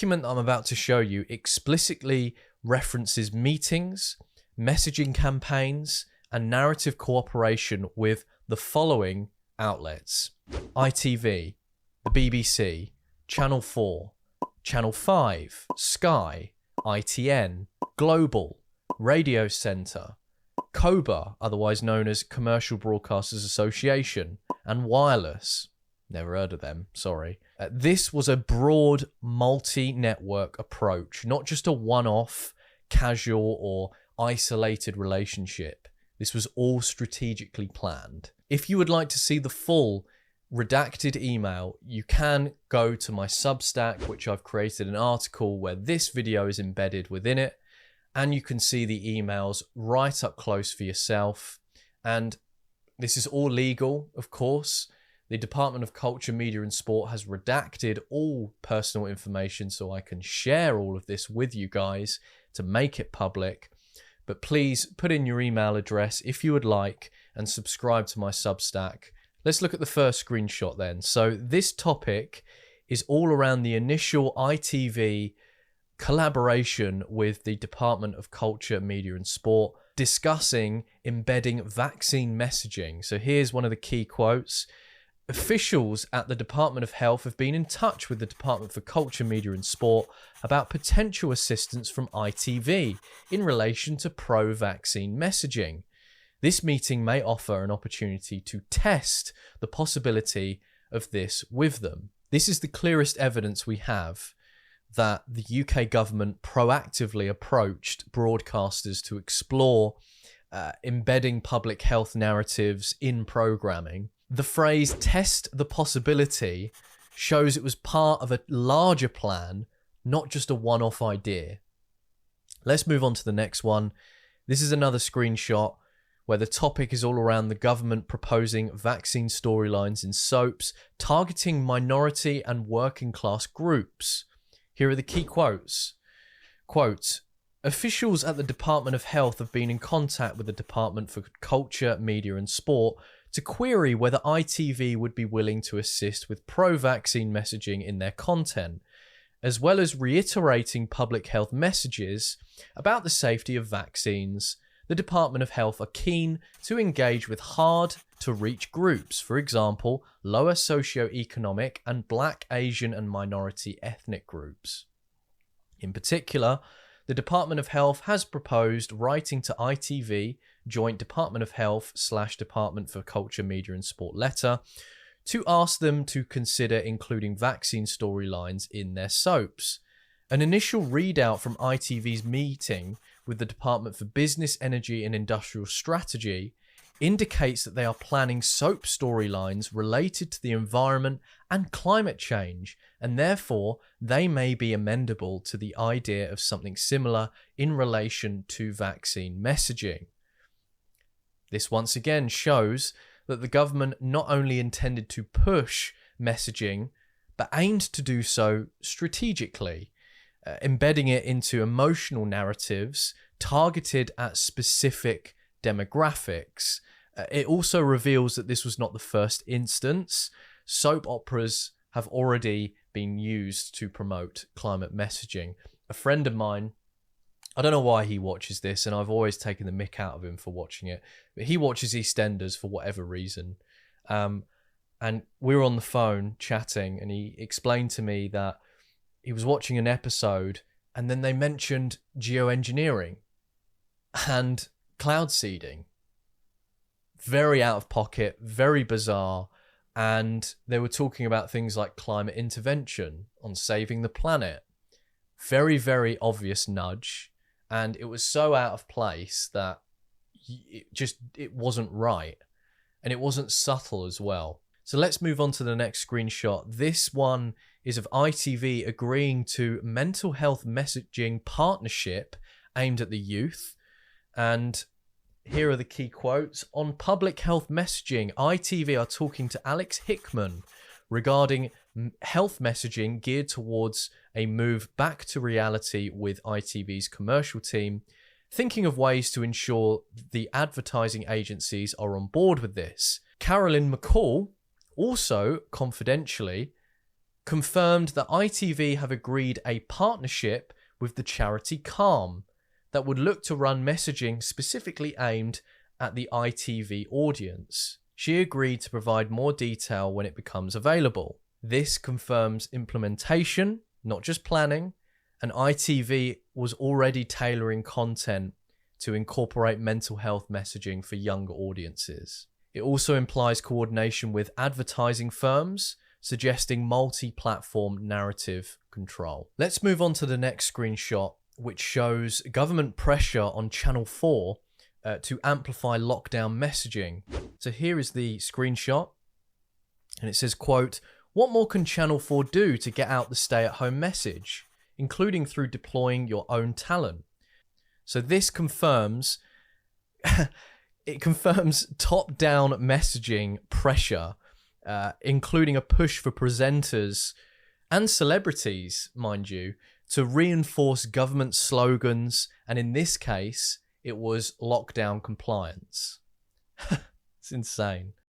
document that I'm about to show you explicitly references meetings, messaging campaigns, and narrative cooperation with the following outlets: ITV, the BBC, Channel 4, Channel 5, Sky, ITN, Global, Radio Centre, COBA, otherwise known as Commercial Broadcasters Association, and Wireless. Never heard of them, sorry. This was a broad multi-network approach, not just a one-off, casual or isolated relationship. This was all strategically planned. If you would like to see the full redacted email, you can go to my Substack, which I've created an article where this video is embedded within it, and you can see the emails right up close for yourself. And this is all legal, of course. The Department of Culture, Media and Sport has redacted all personal information so I can share all of this with you guys to make it public. But please put in your email address if you would like and subscribe to my Substack. Let's look at the first screenshot then. So this topic is all around the initial ITV collaboration with the Department of Culture, Media and Sport, discussing embedding vaccine messaging. So here's one of the key quotes. Officials at the Department of Health have been in touch with the Department for Culture, Media and Sport about potential assistance from ITV in relation to pro-vaccine messaging. This meeting may offer an opportunity to test the possibility of this with them. This is the clearest evidence we have that the UK government proactively approached broadcasters to explore embedding public health narratives in programming. The phrase "test the possibility" shows it was part of a larger plan, not just a one-off idea. Let's move on to the next one. This is another screenshot where the topic is all around the government proposing vaccine storylines in soaps, targeting minority and working class groups. Here are the key quotes. Quote, officials at the Department of Health have been in contact with the Department for Culture, Media and Sport to query whether ITV would be willing to assist with pro-vaccine messaging in their content, as well as reiterating public health messages about the safety of vaccines. The Department of Health are keen to engage with hard-to-reach groups, for example, lower socioeconomic and Black, Asian and minority ethnic groups. In particular, the Department of Health has proposed writing to ITV, Joint Department of Health / Department for Culture, Media and Sport letter, to ask them to consider including vaccine storylines in their soaps. An initial readout from ITV's meeting with the Department for Business, Energy and Industrial Strategy indicates that they are planning soap storylines related to the environment and climate change, and therefore they may be amendable to the idea of something similar in relation to vaccine messaging. This once again shows that the government not only intended to push messaging, but aimed to do so strategically, embedding it into emotional narratives targeted at specific demographics. It also reveals that this was not the first instance. Soap operas have already been used to promote climate messaging. A friend of mine, I don't know why he watches this, and I've always taken the mick out of him for watching it, but he watches EastEnders for whatever reason. And we were on the phone chatting, and he explained to me that he was watching an episode and then they mentioned geoengineering and cloud seeding. Very out of pocket, very bizarre. And they were talking about things like climate intervention on saving the planet. Very, very obvious nudge. And it was so out of place that it wasn't right. And it wasn't subtle as well. So let's move on to the next screenshot. This one is of ITV agreeing to mental health messaging partnership aimed at the youth. And here are the key quotes. On public health messaging, ITV are talking to Alex Hickman regarding health messaging geared towards a move back to reality with ITV's commercial team, thinking of ways to ensure the advertising agencies are on board with this. Carolyn McCall, also confidentially, confirmed that ITV have agreed a partnership with the charity Calm that would look to run messaging specifically aimed at the ITV audience. She agreed to provide more detail when it becomes available. This confirms implementation, not just planning, and ITV was already tailoring content to incorporate mental health messaging for younger audiences. It also implies coordination with advertising firms, suggesting multi-platform narrative control. Let's move on to the next screenshot, which shows government pressure on Channel 4 to amplify lockdown messaging. So here is the screenshot, and it says, quote, "What more can Channel 4 do to get out the stay-at-home message, including through deploying your own talent?" So this confirms, it confirms top-down messaging pressure, including a push for presenters and celebrities, mind you, to reinforce government slogans, and in this case, it was lockdown compliance. It's insane.